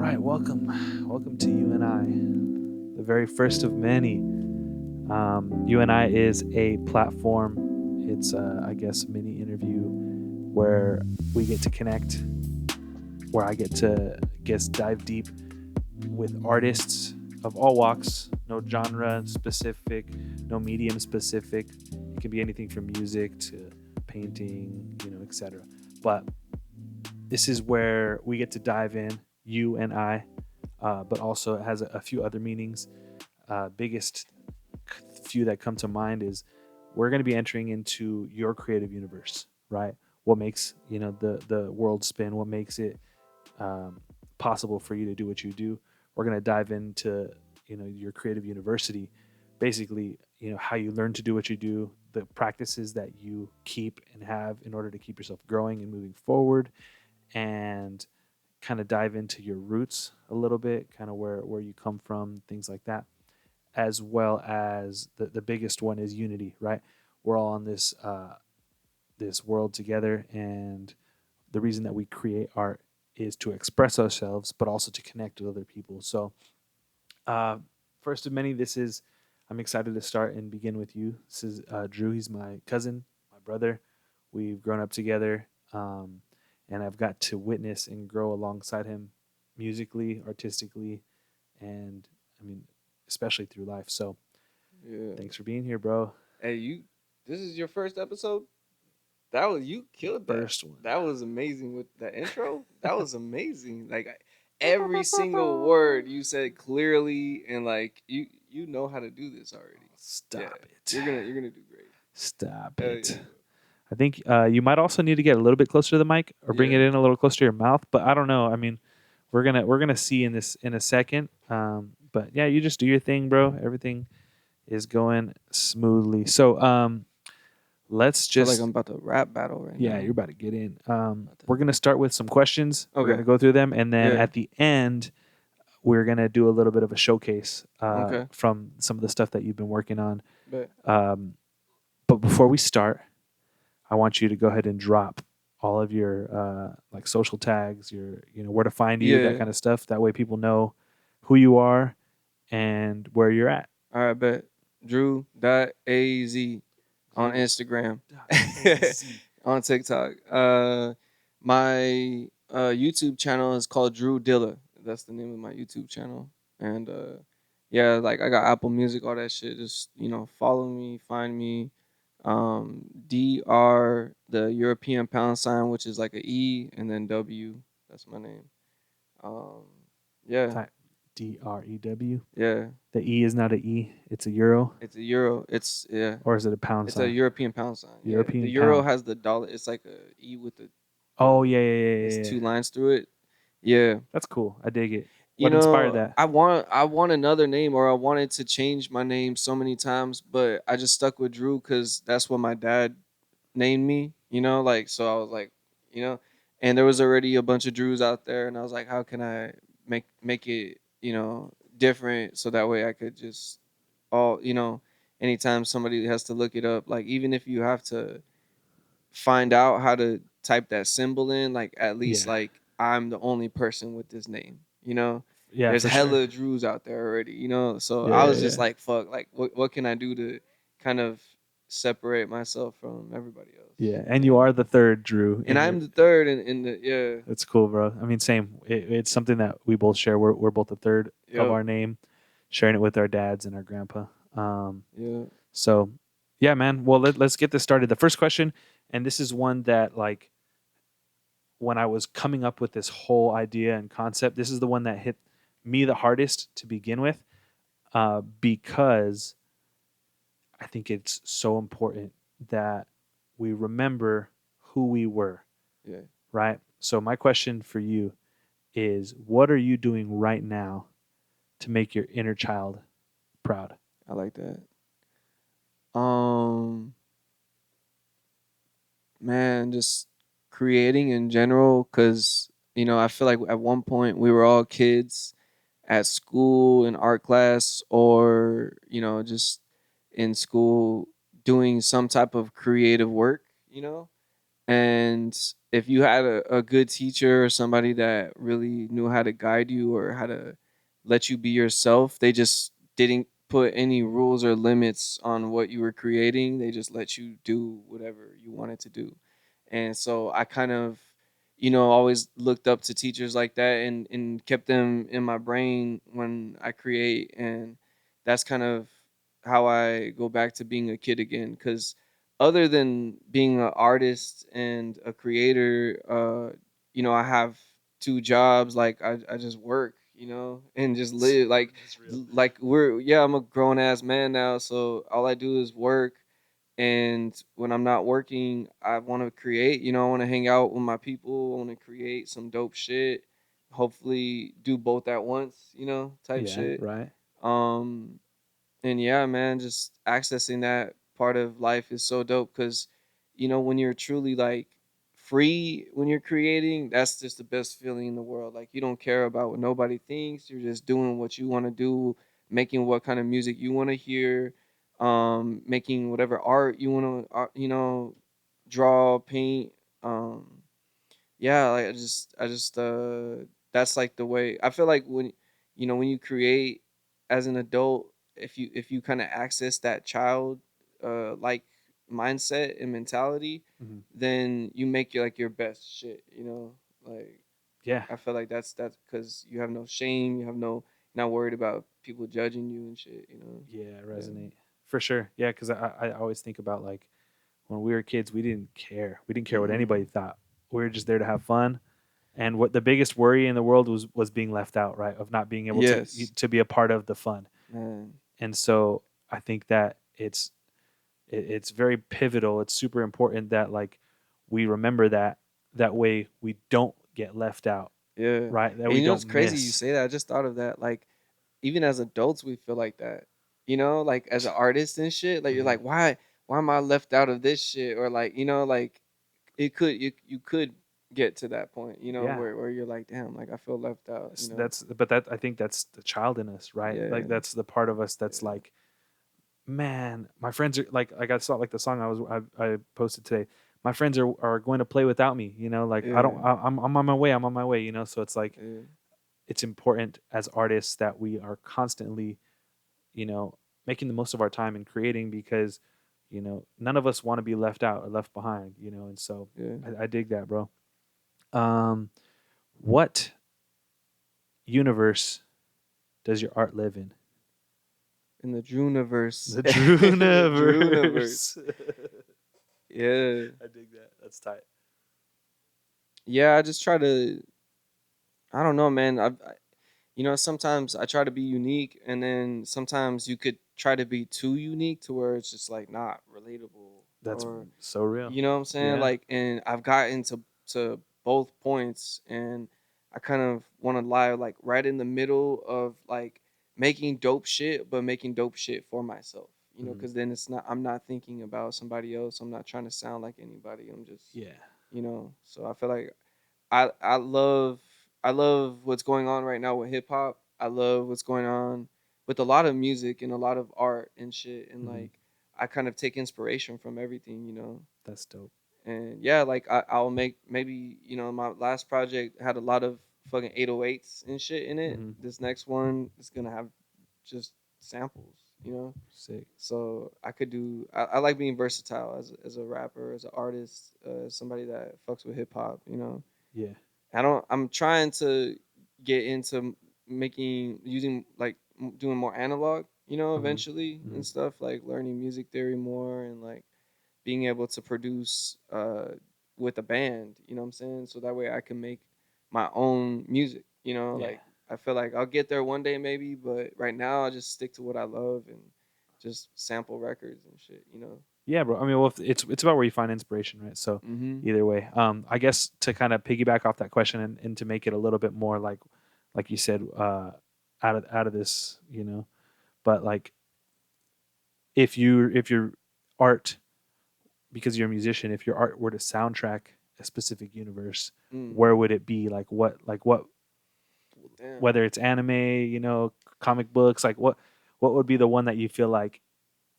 right, welcome to UNI, the very first of many. UNI is a platform. It's, I guess, a mini interview where we get to connect, where I get to, dive deep with artists of all walks, no genre specific, no medium specific. It can be anything from music to painting, etc. But this is where we get to dive in, you and I, but also it has a few other meanings. Biggest few that come to mind is we're going to be entering into your creative universe, right? What makes the world spin? What makes it possible for you to do what you do? We're going to dive into your creative university, basically how you learn to do what you do, the practices that you keep and have in order to keep yourself growing and moving forward, and kind of dive into your roots a little bit, kind of where you come from, things like that, as well as the biggest one is unity, right? We're all on this world together, and the reason that we create art is to express ourselves, but also to connect with other people. So, uh, first of many, I'm excited to start and begin with you. This is Drew. He's my cousin, my brother. We've grown up together, and I've got to witness and grow alongside him musically, artistically, and I mean, especially through life. So, Yeah. thanks for being here, bro. Hey, this is your first episode? That was you killed that. First one. That was amazing with that intro. That was amazing. Every single word you said clearly, and you know how to do this already. Stop it. You're gonna do great. Stop Hell it. yeah. I think you might also need to get a little bit closer to the mic or bring Yeah. it in a little closer to your mouth. But I don't know. I mean, we're gonna see in a second. But yeah, you just do your thing, bro. Everything is going smoothly. So let's I feel just like I'm about to rap battle right now. yeah, you're about to get in. We're gonna start with some questions. We're Okay. gonna go through them, and then Yeah. at the end, we're gonna do a little bit of a showcase Okay. from some of the stuff that you've been working on. Bet. But before we start, I want you to go ahead and drop all of your like social tags, your where to find you, that Yeah. kind of stuff. That way, people know who you are and where you're at. All right, bet. Drew.az on Instagram. On TikTok. My YouTube channel is called Drew Dilla. That's the name of my YouTube channel. And yeah, like I got Apple Music, all that shit. Just follow me, find me. DR, the European pound sign, which is like a E, and then W. That's my name. Um, yeah, Type DREW. yeah. The E is not an E; it's a euro, It's a euro. It's yeah. or is it a pound It's a sign? European pound sign. Yeah. European The euro pound. has the dollar. It's like a E with Oh the yeah, it's yeah. two lines through it. Yeah. That's cool. I dig it. What inspired that? I want another name, or I wanted to change my name so many times, but I just stuck with Drew because that's what my dad named me. So I was like, you know, and there was already a bunch of Drews out there, and I was like, how can I make it different so that way I could just all anytime somebody has to look it up, like even if you have to find out how to type that symbol in, like at least Yeah. like I'm the only person with this name. Yeah, There's for sure. hella Drews out there already. So I Yeah, was just yeah. like, fuck, like what can I do to kind of separate myself from everybody else? Yeah, and you are the third Drew. And I'm the third in the yeah. That's cool, bro. I mean, same. It's something that we both share. We're both the third of Yep. our name, sharing it with our dads and our grandpa. Yeah. So, yeah, man. Well, let's get this started. The first question, and this is one that, like, when I was coming up with this whole idea and concept, this is the one that hit me the hardest to begin with, because I think it's so important that we remember who we were, Yeah. right? So, my question for you is, what are you doing right now to make your inner child proud? I like that. Man, just creating in general, because I feel like at one point we were all kids at school in art class, or just in school doing some type of creative work, And if you had a good teacher or somebody that really knew how to guide you or how to let you be yourself, they just didn't put any rules or limits on what you were creating. They just let you do whatever you wanted to do. And so I kind of, always looked up to teachers like that, and kept them in my brain when I create. And that's kind of how I go back to being a kid again. Because other than being an artist and a creator, I have two jobs. Like I just work, and just live. Like That's real. I'm a grown ass man now, so all I do is work. And when I'm not working, I want to create. I want to hang out with my people. I want to create some dope shit. Hopefully, do both at once. Type Yeah, shit. right. Um, and yeah, man, just accessing that part of life is so dope because, when you're truly like free when you're creating, that's just the best feeling in the world. Like you don't care about what nobody thinks. You're just doing what you want to do, making what kind of music you want to hear, making whatever art you want to, draw, paint. Um, yeah, like I just that's like the way I feel like when you create as an adult, if you kind of access that child like mindset and mentality, Hmm. then you make your best shit, like Yeah, I feel like that's because you have no shame, you have no not worried about people judging you and shit, yeah, I yeah. resonate for sure. Yeah, because I always think about like when we were kids, we didn't care. We didn't care what anybody Mm-mm. thought. We were just there to have fun. And what the biggest worry in the world was being left out, right? Of not being able Yes, to be a part of the fun. man. And so I think that it's very pivotal. It's super important that like we remember that way we don't get left out, Yeah. right? That And we it's don't crazy you miss. say that. I just thought of that. Like, even as adults, we feel like that. Like as an artist and shit. Like you're Hmm. like, why am I left out of this shit? Or like, like you could get to that point, Yeah, where you're like, damn, like I feel left out. that's but that I think that's the child in us, right? Like Yeah. that's the part of us that's Yeah. like, man, my friends are like I saw like the song I posted today. My friends are going to play without me, like I don't Yeah. I'm on my way, I'm on my way, so it's like Yeah. it's important as artists that we are constantly, you know making the most of our time in creating because none of us want to be left out or left behind, and so Yeah. I dig that, bro. um what universe does your art live in? In the Juniverse. The The Juniverse. Druniverse. Yeah. I dig that. That's tight. Yeah, I just try to I don't know, man. Sometimes I try to be unique, and then sometimes you could try to be too unique to where it's just like not relatable, That's or so real. you know what I'm saying? Yeah. Like, and I've gotten to both points, and I kind of want to lie like right in the middle of like making dope shit, but making dope shit for myself. Mhm. Because then I'm not thinking about somebody else. I'm not trying to sound like anybody. I'm just, Yeah. So I feel like I love what's going on right now with hip hop. I love what's going on with a lot of music and a lot of art and shit. And Mhm. like I kind of take inspiration from everything. That's dope. And yeah, like I'll make maybe my last project had a lot of fucking 808s and shit in it. Mhm. This next one is gonna have just samples. Sick. So I could do. I like being versatile as a rapper, as an artist, somebody that fucks with hip hop. Yeah. I'm trying to get into making using like doing more analog, Mhm. eventually and Mhm. stuff like learning music theory more and like being able to produce with a band, you know what I'm saying? So that way I can make my own music, Yeah. like I feel like I'll get there one day maybe, but right now I just stick to what I love and just sample records and shit. Yeah, bro. I mean, well, it's about where you find inspiration, right? So, Mhm. either way, I guess to kind of piggyback off that question and to make it a little bit more like you said, out of this, but like if your art, because you're a musician, if your art were to soundtrack a specific universe, Mm. where would it be? Like what Damn. whether it's anime, comic books, like what would be the one that you feel like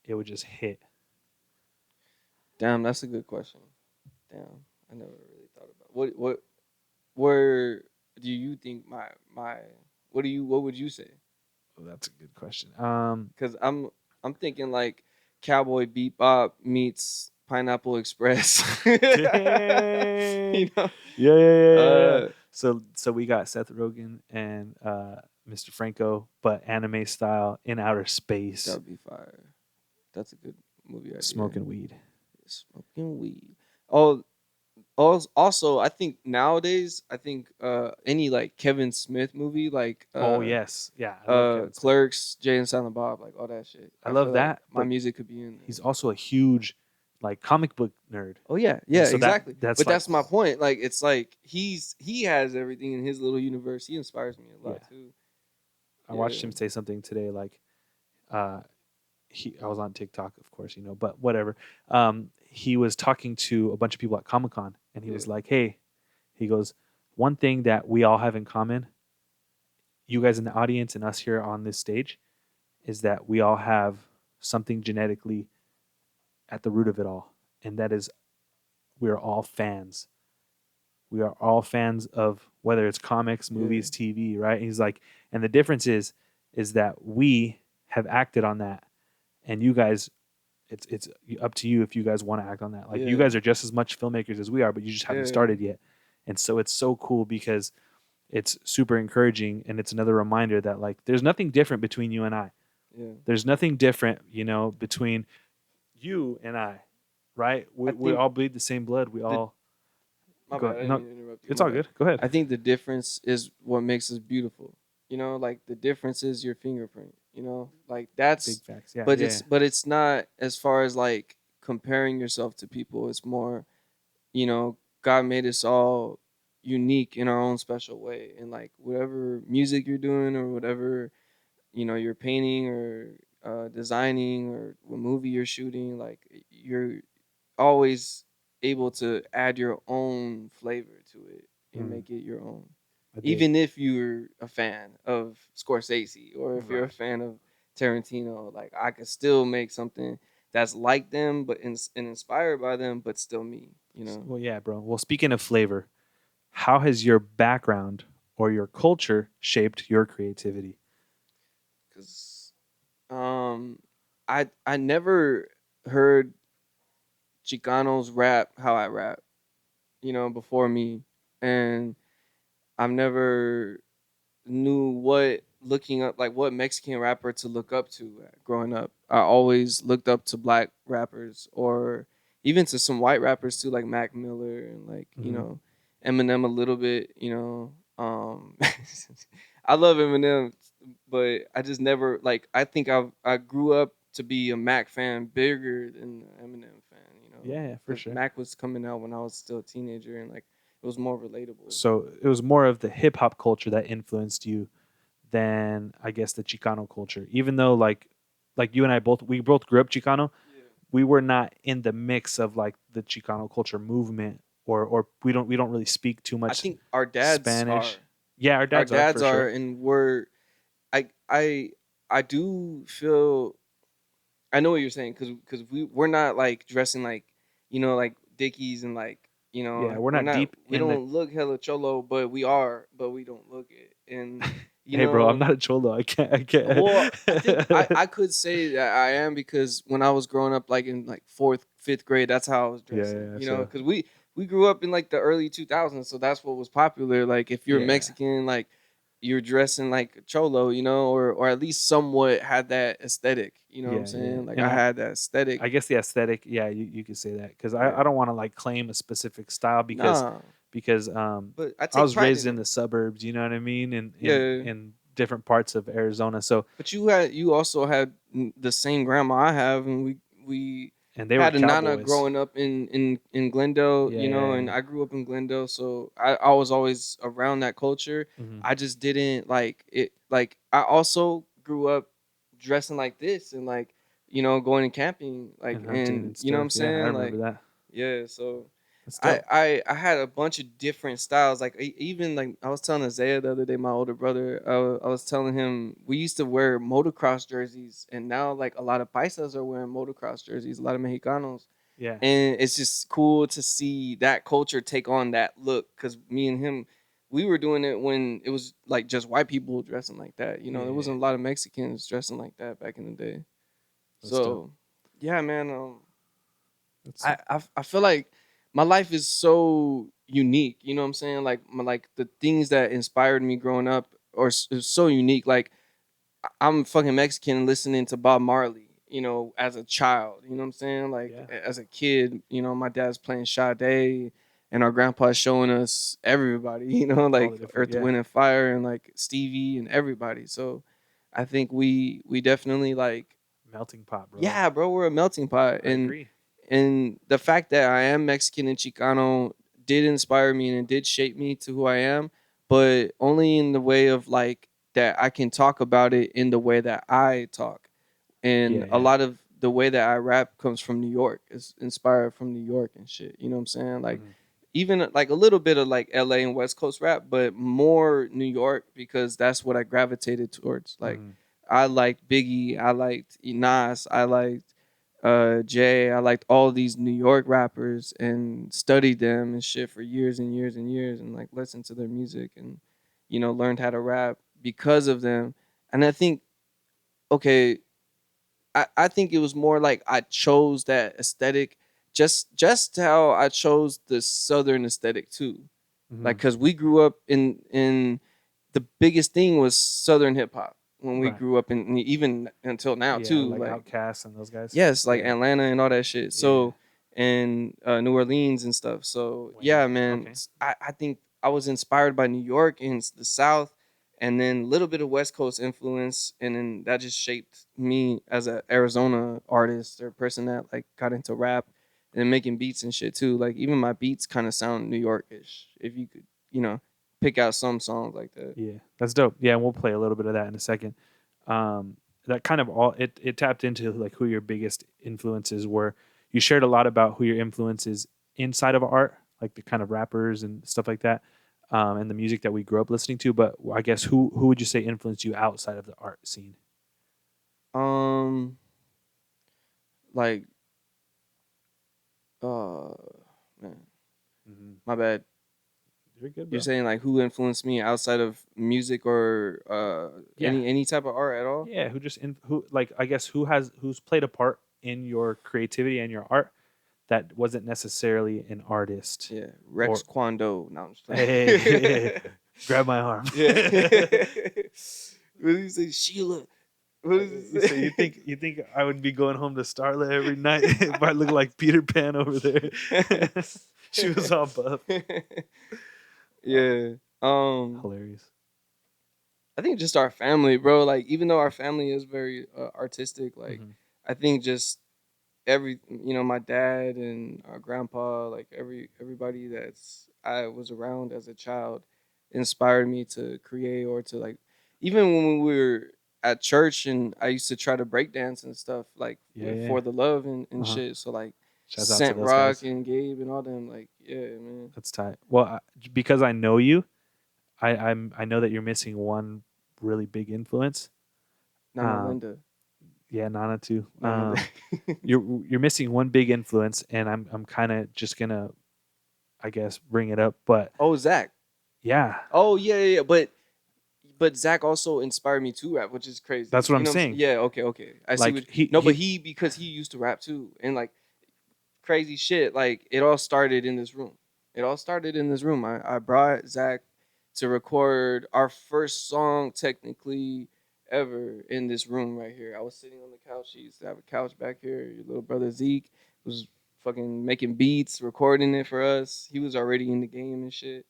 it would just hit? Damn, that's a good question. Damn. I never really thought about what where do you think my what would you say? Oh, that's a good question. Because I'm thinking like Cowboy Bebop meets Pineapple Express. Dang. You know, Yeah, yeah, yeah, yeah, yeah. uh, So we got Seth Rogen and Mr. Franco, but anime style in outer that space, would be fire. That's a good movie idea. smoking weed. Smoking weed. Oh, also, I think nowadays, I think any like Kevin Smith movie, like Oh yes, yeah, I love Kevin Smith. Clerks, Jay and Silent Bob, like all that shit. I I feel love like that, my but music could be in he's there. also a huge like comic book nerd, Oh yeah, and yeah, so exactly. that's But like that's my point. Like it's like he has everything in his little universe. He inspires me a yeah. lot too. I watched Yeah, him say something today like uh I was on TikTok, of course, but whatever. He was talking to a bunch of people at Comic Con, and he yeah, was like, "Hey," he goes, "one thing that we all have in common, you guys in the audience and us here on this stage, is that we all have something genetically at the root of it all, and that is we are all fans. We are all fans of whether it's comics, yeah, movies, TV, right?" And he's like, and the difference is that we have acted on that, and you guys it's up to you if you guys want to act on that. Like you yeah, guys are just as much filmmakers as we are, but you just haven't yeah, started yet. And so it's so cool because it's super encouraging, and it's another reminder that like there's nothing different between you and I. yeah. There's nothing different, between you and I, right? We I we think all bleed the same blood. We the all my go bad. ahead. I didn't No, mean to interrupt you. it's My all bad. good. Go ahead. I think the difference is what makes us beautiful. You know, like the difference is your fingerprint. You know, like Big that's, facts. Yeah, but yeah, it's not as far as like comparing yourself to people. It's more, God made us all unique in our own special way, and like whatever music you're doing or whatever you're painting or designing or what movie you're shooting, like you're always able to add your own flavor to it yeah. and make it your own. I dig. Even if you're a fan of Scorsese or if you're a Right. fan of Tarantino, like I could still make something that's like them, but and inspired by them, but still me. Well, yeah, bro. Well, speaking of flavor, how has your background or your culture shaped your creativity? Because I never heard Chicanos rap how I rap, before me, and I've never knew what looking up like what Mexican rapper to look up to growing up. I always looked up to black rappers or even to some white rappers too, like Mac Miller and like Mm-hmm. Eminem a little bit. I love Eminem, but I just never like. I think I grew up to be a Mac fan bigger than an Eminem fan. Yeah, yeah, for Because sure. Mac was coming out when I was still a teenager and like it was more relatable. So it was more of the hip hop culture that influenced you than I guess the Chicano culture. Even though like you and I both grew up Chicano, Yeah. we were not in the mix of like the Chicano culture movement, or we don't really speak too I much think our dads Spanish. are. Yeah, our Our dads are dads for are, sure. and I I I do feel. I know what you're saying because we're not like dressing like like Dickies and like Yeah, we're we're not not deep we in the. don't look hella cholo, but we are, but we don't look it. And you Hey, bro, I'm know not a cholo. I can't. I can't. well, I think I could say that I am because when I was growing up, like in like fourth, fifth grade, that's how I was Yeah, dressing. yeah. So Because we grew up in like the early 2000s, so that's what was popular. Like if you're yeah, Mexican, like you're dressing like a cholo, or at least somewhat had that aesthetic. You know what I'm yeah, yeah. saying? Like And I I, had that aesthetic. I guess the aesthetic, yeah, you could say that because I Yeah. don't want to like claim a specific style Nah, because but I I take was pride raised in in it. the suburbs, you know what I mean, Yeah. in different parts of Arizona. So But you also had the same grandma I have, and we and they were had a nana cowboys. growing up in Glendale, Yeah, yeah, and yeah. I grew up in Glendale, so I was always around that culture. Hmm. I just didn't like it. Like I also grew up dressing like this and like going camping, like And hunting and and you know what I'm stuff. Yeah, I saying, remember like that. yeah. So That's I dope. I I had a bunch of different styles. Like even like I was telling Isaiah the other day, my older brother. I was telling him we used to wear motocross jerseys, and now like a lot of paisas are wearing motocross jerseys. A lot of Mexicanos, Yeah. And it's just cool to see that culture take on that look, because me and him, we were doing it when it was like just white people dressing like that. You know, there Yeah. wasn't a lot of Mexicans dressing like that back in the day. That's dope. So yeah, man. That's I feel like my life is so unique. You know what I'm saying? Like like the things that inspired me growing up is so unique. Like I'm fucking Mexican listening to Bob Marley, you know, as a child. You know what I'm saying? Like yeah. as a kid, you know, my dad's playing Sade and our grandpa's showing us everybody, you know, All the like different Earth, yeah. Wind and Fire and like Stevie and everybody. So I think we definitely like, Melting pot, bro. yeah, bro, we're a melting pot. I agree. And the fact that I am Mexican and Chicano did inspire me and it did shape me to who I am, but only in the way of like that I can talk about it in the way that I talk. And Yeah, a yeah. lot of the way that I rap comes from New York. It's inspired from New York and shit. You know what I'm saying? Like Mhm. even like a little bit of like LA and West Coast rap, but more New York because that's what I gravitated towards. Like Mhm. I liked Biggie, I liked Nas, I liked Jay. I liked all these New York rappers and studied them and shit for years and years and years, and like listened to their music and you know learned how to rap because of them. And I think, okay, I think it was more like I chose that aesthetic, just how I chose the Southern aesthetic too. Like Mhm. because we grew up in the biggest thing was Southern hip hop when we Right. grew up in, even until now Yeah, too. like Like Outcasts and those guys. yes, like Yeah. Atlanta and all that shit. Yeah. So and New Orleans and stuff. So Wayne. yeah, man, Okay. I think I was inspired by New York and the South, and then a little bit of West Coast influence, and then that just shaped me as a Arizona artist or person that like got into rap and making beats and shit too. Like even my beats kind of sound New Yorkish, if you could, you know, pick out some songs like that. Yeah. That's dope. Yeah, and we'll play a little bit of that in a second. Um that kind of all it tapped into like who your biggest influences were. You shared a lot about who your influences inside of art, like the kind of rappers and stuff like that. And the music that we grew up listening to, but I guess who would you say influenced you outside of the art scene? Um, like uh, man, Hmm. my bad. You're good, You're bro. saying like who influenced me outside of music or Yeah, any type of art at all? yeah. Who like I guess who's played a part in your creativity and your art that wasn't necessarily an artist Yeah, Rex or Kwando. No, I'm just hey, playing. grab my arm. Yeah. What do you say, Sheila? What does it So you say? think I would be going home to Starla every night if I look like Peter Pan over there? She was all buff. Uh, Yeah. Hilarious. I think just our family, bro. Like even though our family is very artistic, like Hmm. I think just every, you know, my dad and our grandpa, like everybody that's I was around as a child inspired me to create or to like, even when we were at church and I used to try to break dance and stuff like Yeah, with yeah. For the Love and Uh-huh. shit. So like Shouts out to Scent those Rock guys. and Gabe and all them, like yeah, man. That's tight. Well, because I know you, I know that you're missing one really big influence. Nana Um, Linda. yeah, Nana too. Nana You're missing one big influence, and I'm kind of just gonna, I guess, bring it up. But Oh, Zach. yeah, Oh yeah. But Zach also inspired me to rap, which is crazy. that's what You I'm know what I'm saying? saying. Yeah, okay. I see Like what, no, but he he, because he used to rap too. And like crazy shit. Like it all started in this room. It all started in this room. I brought Zach to record our first song technically ever in this room right here. I was sitting on the couch. He used to have a couch back here. Your little brother Zeke was fucking making beats, recording it for us. He was already in the game and shit.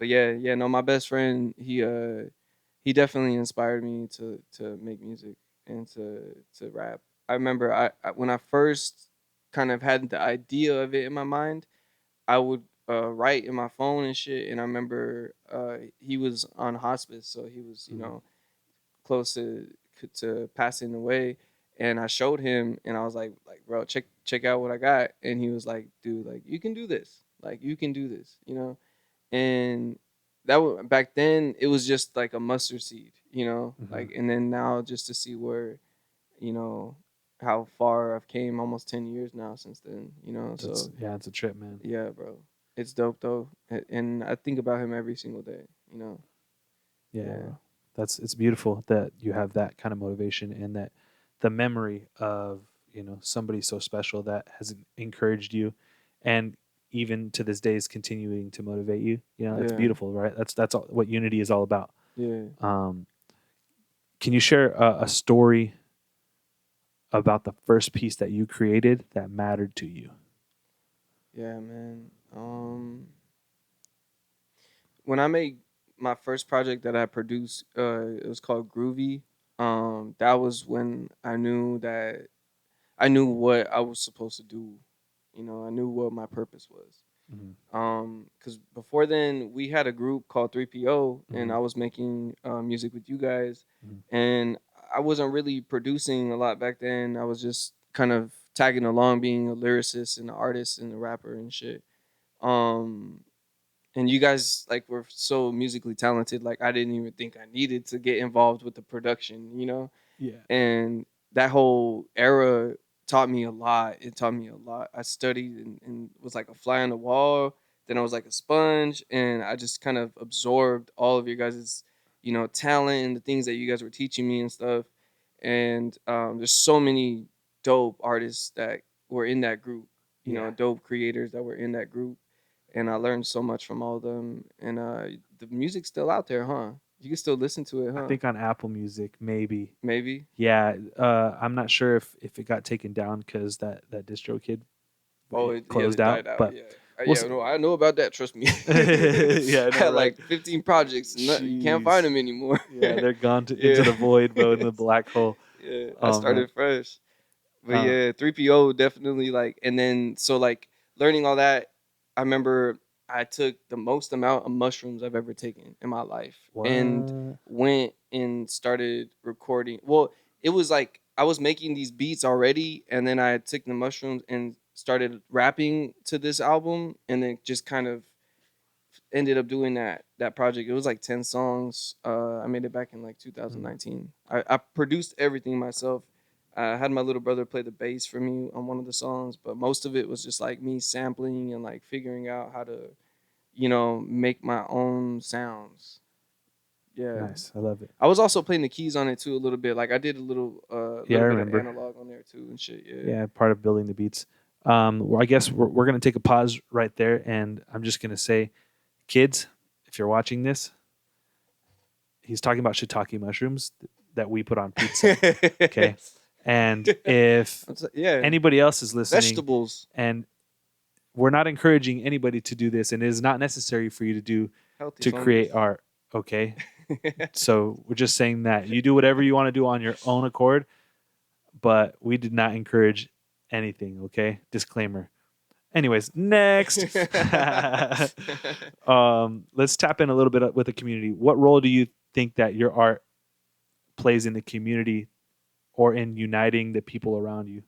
But yeah, no, my best friend, he definitely inspired me to make music and to rap. I remember I when I first kind of had the idea of it in my mind, I would write in my phone and shit. And I remember he was on hospice, so he was, you Mhm. know, close to passing away. And I showed him, and I was like, bro, check out what I got. And he was like, dude, like you can do this, like you can do this, you know. And that was back then. It was just like a mustard seed, you know, Mhm. like. And then now just to see where, you know, how far I've came. Almost 10 years now since then. You know, That's so yeah, it's a trip, man. yeah, bro, it's dope though, and I think about him every single day. You know, Yeah, yeah, bro. That's it's beautiful that you have that kind of motivation and that the memory of, somebody so special that has encouraged you and even to this day is continuing to motivate you. It's yeah, beautiful, right? That's all, what unity is all about. yeah, Um, can you share a story about the first piece that you created that mattered to you? yeah, man. When I made my first project that I produced, it was called Groovy. That was when I knew what I was supposed to do. You know, I knew what my purpose was. Hmm. Because before then we had a group called 3PO, and Hmm. I was making music with you guys, Hmm. and I wasn't really producing a lot back then. I was just kind of tagging along, being a lyricist and an artist and a rapper and shit. Um, and you guys like were so musically talented. Like I didn't even think I needed to get involved with the production. You know, Yeah. and that whole era taught me a lot. It taught me a lot. I studied and was like a fly on the wall. Then I was like a sponge, and I just kind of absorbed all of your guys' talent and the things that you guys were teaching me and stuff. And there's so many dope artists that were in that group. Yeah. Dope creators that were in that group, and I learned so much from all of them. And the music's still out there, huh? You can still listen to it, I huh? think on Apple Music, maybe. Maybe. Yeah, I'm not sure if it got taken down because that distro kid Oh, it yeah, closed it out. died out. But Yeah, we'll yeah. see. No, I know about that. Trust me. Yeah, I I know, had right? like 15 projects, and you can't find Jeez. them anymore. Yeah, they're gone into Yeah, the void, bro, in the black hole. yeah. I Oh man. started fresh, but Uh, yeah, 3PO definitely like, and then so like learning all that. I remember I took the most amount of mushrooms I've ever taken in my life, and what? went and started recording. Well, it was like I was making these beats already, and then I took the mushrooms and started rapping to this album, and then just kind of ended up doing that project. It was like 10 songs. I made it back in like Mm, 2019. I produced everything myself. I had my little brother play the bass for me on one of the songs, but most of it was just like me sampling and like figuring out how to, make my own sounds. Yeah. nice. I love it. I was also playing the keys on it too a little bit. Like I did a Yeah, I little bit of remember. analog on there too and shit. Yeah. Yeah, part of building the beats. Well, I guess we're gonna take a pause right there, and I'm just gonna say, kids, if you're watching this, he's talking about shiitake mushrooms that we put on pizza. Okay. And if Yeah. anybody else is listening, Vegetables, and we're not encouraging anybody to do this, and it is not necessary for you to do healthy to create fungus. art. Okay. So we're just saying that you do whatever you want to do on your own accord, but we did not encourage anything. Okay. Disclaimer. Anyways, next. Let's tap in a little bit with the community. What role do you think that your art plays in the community or in uniting the people around you?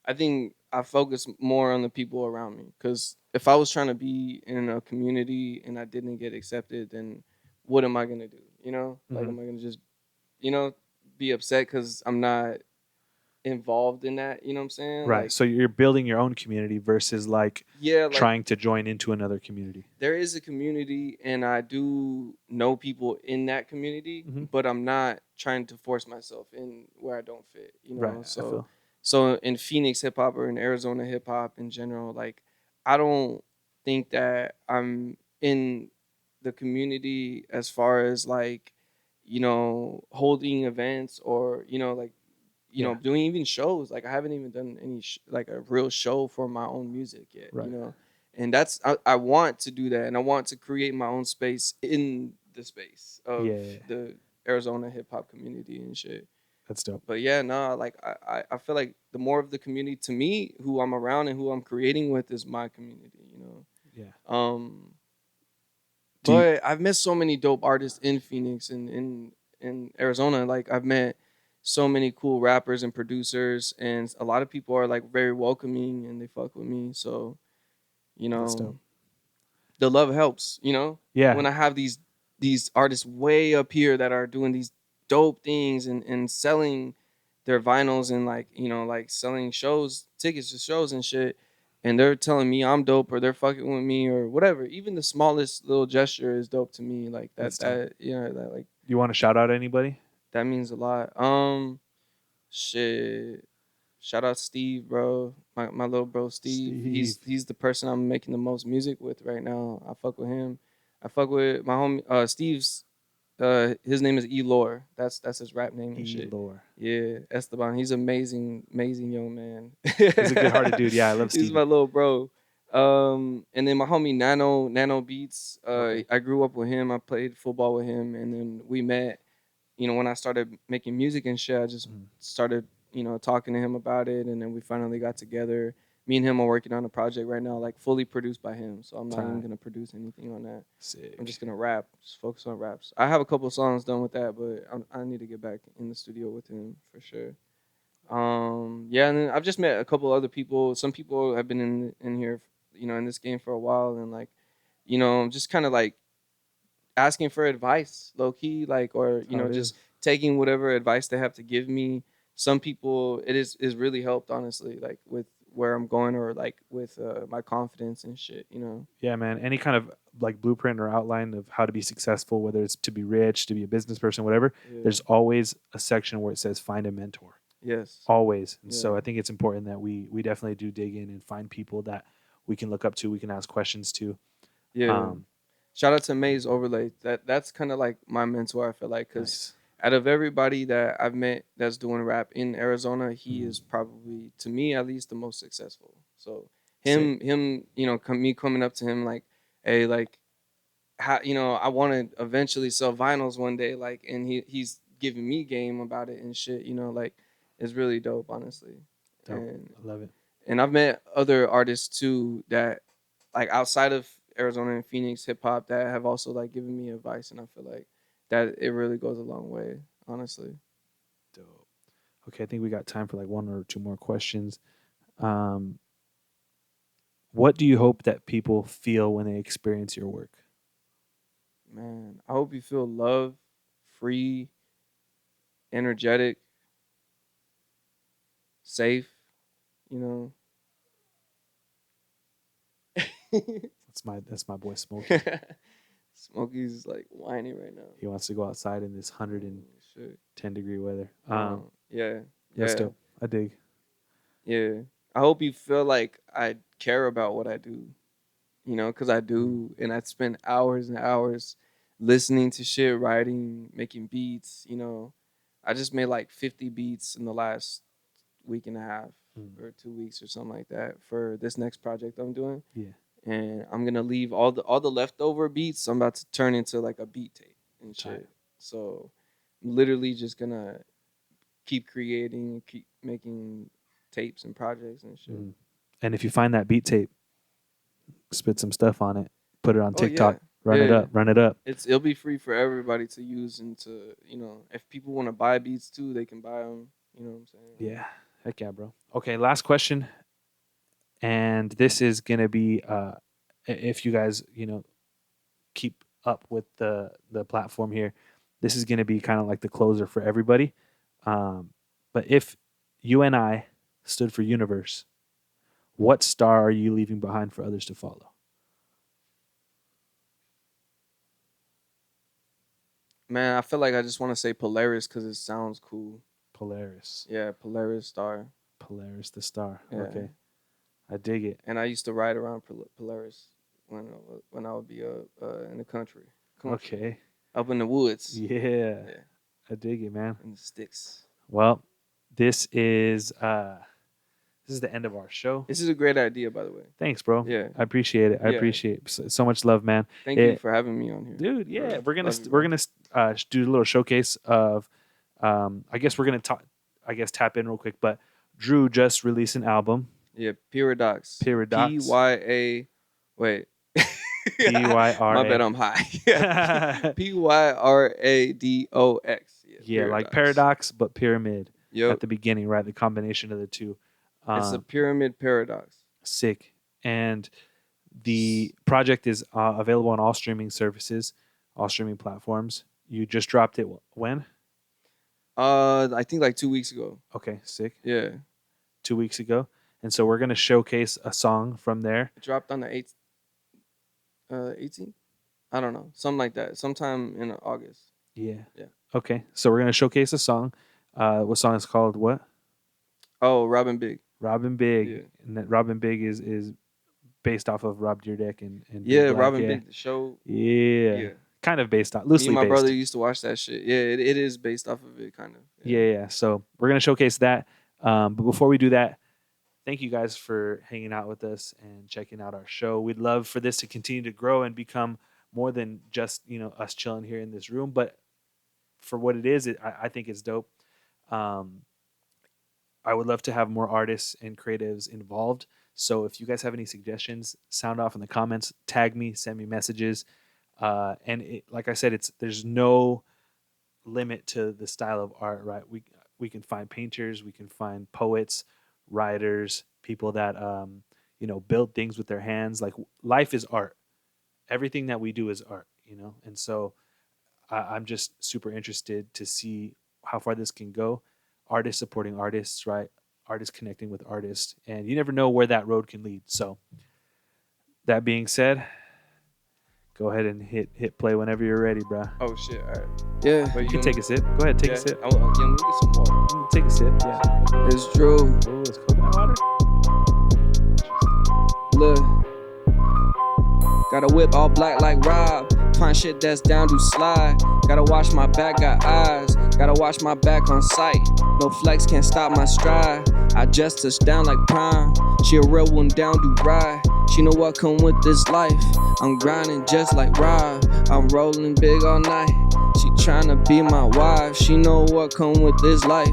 I think I focus more on the people around me because if I was trying to be in a community and I didn't get accepted, then what am I gonna do? Like Hmm. am I gonna just you know be upset because I'm not involved in that? You know what I'm saying? Right. Like So you're building your own community versus like yeah, like trying to join into another community. there is a community and I do know people in that community, Hmm. but I'm not trying to force myself in where I don't fit, Right. I So feel. in Phoenix hip hop or in Arizona hip hop in general, like I don't think that I'm in the community as far as like, holding events or, like Yeah. doing even shows. Like I haven't even done any like a real show for my own music yet, Right. and that's I want to do that, and I want to create my own space in the space of Yeah. the Arizona hip hop community and shit. That's dope. But yeah, no, like I feel like the more of the community to me, who I'm around and who I'm creating with, is my community. Yeah. Do you, But I've met so many dope artists in Phoenix and in Arizona. Like I've met so many cool rappers and producers, and a lot of people are like very welcoming and they fuck with me. So you that's know, dope. the love helps. Yeah. When I have these artists way up here that are doing these dope things and selling their vinyls and like like selling shows tickets to shows and shit, and they're telling me I'm dope or they're fucking with me or whatever. Even the smallest little gesture is dope to me. Like That's that dope. that that like You want to shout out anybody? that means a lot. Shit. Shout out Steve, bro. My little bro Steve. Steve. He's the person I'm making the most music with right now. I fuck with him. I fuck with my homie Steve's his name is Elor. That's his rap name and shit. Elor. Yeah, Esteban. He's amazing, amazing young man. He's a good-hearted dude. Yeah, I love He's my Stevie. little bro. And then my homie Nano Beats. Okay. I grew up with him. I played football with him, and then we met. When I started making music and shit, I just Mhm. started, talking to him about it, and then we finally got together. Me and him are working on a project right now, like fully produced by him. So I'm not even Time. gonna produce anything on that. I'm Sick. just gonna rap, just focus on raps. I have a couple of songs done with that, but I need to get back in the studio with him for sure. Yeah, and then I've just met a couple other people. Some people have been in here, in this game for a while, and like, just kind of like asking for advice, low key, like, or That's how it is. just taking whatever advice they have to give me. Some people, it is really helped, honestly, like with where I'm going or like with my confidence and shit. Yeah, man. Any kind of like blueprint or outline of how to be successful, whether it's to be rich, to be a business person, whatever, Yeah. there's always a section where it says find a mentor. Yes. Always. And Yeah. so I think it's important that we definitely do dig in and find people that we can look up to, we can ask questions to. Yeah. Um, Shout out to Maze Overlay. That's kind of like my mentor. I feel like because nice. out of everybody that I've met that's doing rap in Arizona, he Mhm. is probably, to me at least, the most successful. So Sick. him, me coming up to him like, hey, like, how, I want to eventually sell vinyls one day, like, and he's giving me game about it and shit. Like, it's really dope, honestly. Dope. And I love it. I've met other artists too that like outside of Arizona and Phoenix hip hop that have also like given me advice, and I feel like that it really goes a long way, honestly. Dope. Okay, I think we got time for like one or two more questions. Um, what do you hope that people feel when they experience your work? Man, I hope you feel love, free, energetic, safe, you know. That's my boy Smokey. Smokey's like whiny right now. He wants to go outside in this Oh, shit. 110-degree weather. Yeah, That's yeah, dope. I dig. yeah. I hope you feel like I care about what I do, because I Mm. do, and I spend hours and hours listening to shit, writing, making beats. I just made like 50 beats in the last week and a half Mm. or 2 weeks or something like that for this next project I'm doing, Yeah. and I'm gonna leave all the leftover beats. I'm about to turn into like a beat tape and Tight. shit. So I'm literally just gonna keep creating, keep making tapes and projects and shit. Mm. And if you find that beat tape, spit some stuff on it, put it on Oh yeah, TikTok, run it yeah. up, run it up. It'll be free for everybody to use and to if people want to buy beats too, they can buy them. You know what I'm saying? Yeah. Heck yeah, bro. Okay, last question. And this is gonna be if you guys, keep up with the platform here, this is gonna be kind of like the closer for everybody. Um, but if UNI stood for universe, what star are you leaving behind for others to follow? Man, I feel like I just want to say Polaris because it sounds cool. Polaris. Yeah, Polaris Star. Polaris the star. Yeah, Okay. I dig it. and I used to ride around Polaris when I would be in the country, Okay. up in the woods. Yeah. Yeah, I dig it, man. in the sticks. Well, this is the end of our show. This is a great idea, by the way. Thanks, bro. Yeah, I appreciate it. I yeah. appreciate it. So much love, man. Thank you It, for having me on here. dude, yeah, For we're gonna love you, we're bro. gonna do a little showcase of I guess we're gonna talk, I guess tap in real quick, but Drew just released an album, Yeah, Paradox. Paradox. PYA. Wait. My bad, Pyra. I'm high. Pyradox. Yeah, Yeah, like Paradox. paradox but pyramid at Yep. the beginning, right? The combination of the two. It's a um pyramid paradox. Sick. And the project is available on all streaming services, all streaming platforms. You just dropped it when? I think like 2 weeks ago. Okay, sick. Yeah, 2 weeks ago. And so we're going to showcase a song from there. it dropped on the 18th. I don't know, something like that. Sometime in August. Yeah. Yeah. Okay. So we're going to showcase a song. What song is called what? Oh, Robin Big. Robin Yeah. Big. And that Robin Big is based off of Rob Deerdeck and Big Yeah, Black. Robin Yeah. Big, the show. Yeah. Yeah. Kind of based on, Me and loosely my brother based. used to watch that shit. Yeah, it is based off of it, kind of. Yeah. Yeah. So we're going to showcase that. But before we do that, thank you guys for hanging out with us and checking out our show. We'd love for this to continue to grow and become more than just, us chilling here in this room, but for what it is, I think it's dope. Um, I would love to have more artists and creatives involved. So if you guys have any suggestions, sound off in the comments, tag me, send me messages. Like I said, there's no limit to the style of art, right? We can find painters, we can find poets, writers, people that build things with their hands. Like life is art. Everything that we do is art. And so I'm just super interested to see how far this can go. Artists supporting artists, right? Artists connecting with artists, and you never know where that road can lead. So that being said, go ahead and hit play whenever you're ready, bro. Oh shit! All right. Yeah. But you can take a sip. Go ahead, take Yeah. a sip. Let me get some water. Take a sip. Yeah. It's Drew. Oh, it's coconut water. Look. Got a whip all black like Rob. Find shit that's down to slide. Gotta watch my back, got eyes. Gotta watch my back on sight. No flex can't stop my stride. I just touched down like Prime. She a real one down to ride. She know what come with this life. I'm grinding just like Rob. I'm rolling big all night. She tryna be my wife. She know what come with this life.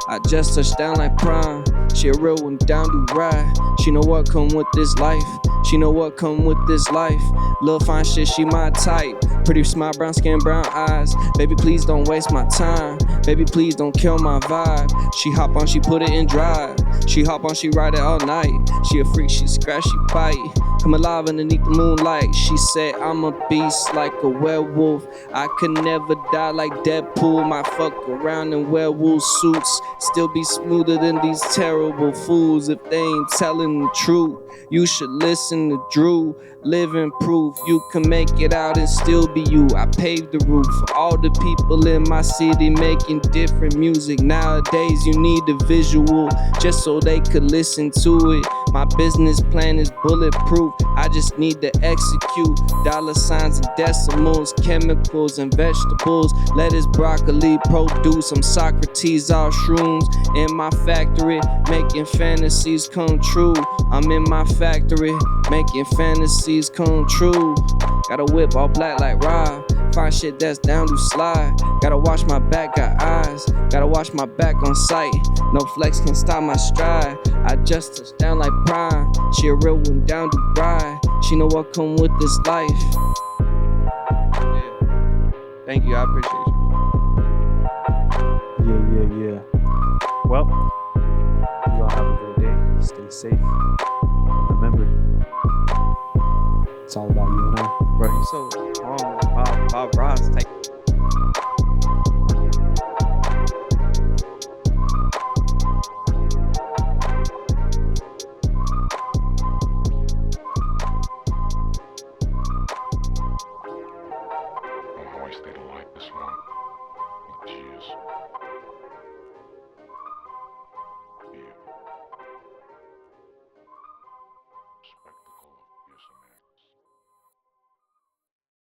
I just touched down like Prime. She a real one down to ride. She know what come with this life. She know what come with this life. Lil' fine shit, she my type. Pretty smart, brown skin, brown eyes. Baby, please don't waste my time. Baby, please don't kill my vibe. She hop on, she put it in drive. She hop on, she ride it all night. She a freak, she scratch, she bite. Come alive underneath the moonlight. She said I'm a beast like a werewolf. I could never die like Deadpool. Might fuck around in werewolf suits. Still be smoother than these terrible fools. If they ain't telling the truth, you should listen to Drew. Living proof you can make it out and still be you. I paved the roof for all the people in my city making different music. Nowadays you need a visual just so they could listen to it. My business plan is bulletproof. I just need to execute. Dollar signs and decimals, chemicals and vegetables, lettuce, broccoli, produce. I'm Socrates, all shrooms in my factory, making fantasies come true. I'm in my factory, making fantasies come true. Got a whip all black like Rob. Find shit that's down to slide. Gotta watch my back, got eyes. Gotta watch my back on sight. No flex can stop my stride. I just touched down like Prime. She a real one down to ride. She know what come with this life. Yeah. Thank you, I appreciate you. Yeah. Well, you all have a great day. Stay safe. Remember, it's all about you and I. Bro, you so wrong. Bob Ross take. Voice they don't like this one. Cheers.